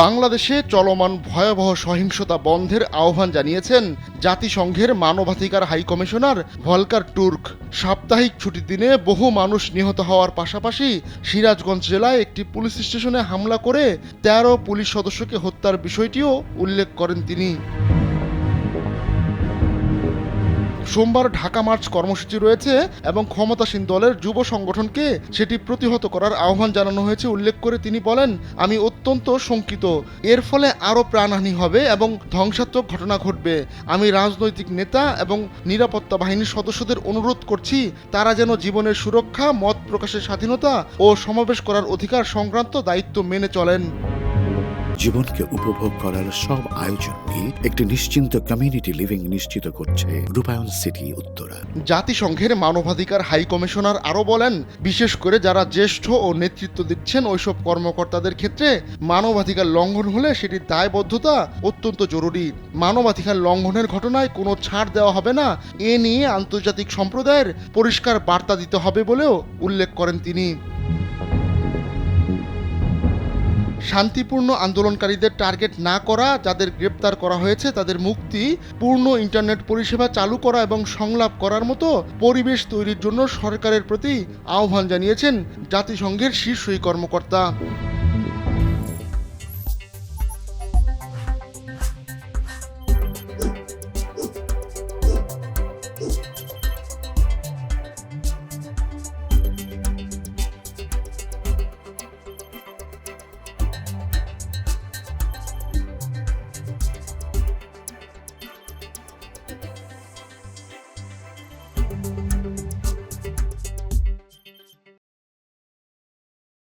বাংলাদেশে চলমান ভয়াবহ সহিংসতা বন্ধের আহ্বান জানিয়েছেন জাতিসংঘের মানবাধিকার হাই কমিশনার ভলকার টুর্ক। সাপ্তাহিক ছুটির দিনে বহু মানুষ নিহত হওয়ার পাশাপাশি সিরাজগঞ্জ জেলায় একটি পুলিশ স্টেশনে হামলা করে ১৩ পুলিশ সদস্যকে হত্যার বিষয়টিও উল্লেখ করেন তিনি। সোমবার ঢাকা মার্চ কর্মসূচি রয়েছে এবং ক্ষমতাসীন দলের যুব সংগঠনকে সেটি প্রতিহত করার আহ্বান জানানো হয়েছে উল্লেখ করে তিনি বলেন, আমি অত্যন্ত শঙ্কিত। এর ফলে আরও প্রাণহানি হবে এবং ধ্বংসাত্মক ঘটনা ঘটবে। আমি রাজনৈতিক নেতা এবং নিরাপত্তা বাহিনীর সদস্যদের অনুরোধ করছি তারা যেন জীবনের সুরক্ষা, মত প্রকাশের স্বাধীনতা ও সমাবেশ করার অধিকার সংক্রান্ত দায়িত্ব মেনে চলেন। জীবনকে উপভোগ করার সব আয়োজনকে একটি নিশ্চিন্ত কমিউনিটি লিভিং নিশ্চিত করছে রূপায়ণ সিটি উত্তরা। জাতিসংঘের মানবাধিকার হাই কমিশনার আরও বলেন, বিশেষ করে যারা জ্যেষ্ঠ ও নেতৃত্ব দিচ্ছেন ওইসব কর্মকর্তাদের ক্ষেত্রে মানবাধিকার লঙ্ঘন হলে সেটির দায়বদ্ধতা অত্যন্ত জরুরি। মানবাধিকার লঙ্ঘনের ঘটনায় কোনো ছাড় দেওয়া হবে না, এ নিয়ে আন্তর্জাতিক সম্প্রদায়ের পরিষ্কার বার্তা দিতে হবে বলেও উল্লেখ করেন তিনি। শান্তিপূর্ণ আন্দোলনকারীদের টার্গেট না করা, যাদের গ্রেপ্তার করা হয়েছে তাদের মুক্তি, পূর্ণ ইন্টারনেট পরিষেবা চালু করা এবং সংলাপ করার মতো পরিবেশ তৈরির জন্য সরকারের প্রতি আহ্বান জানিয়েছেন জাতিসংঘের শীর্ষ এই কর্মকর্তা।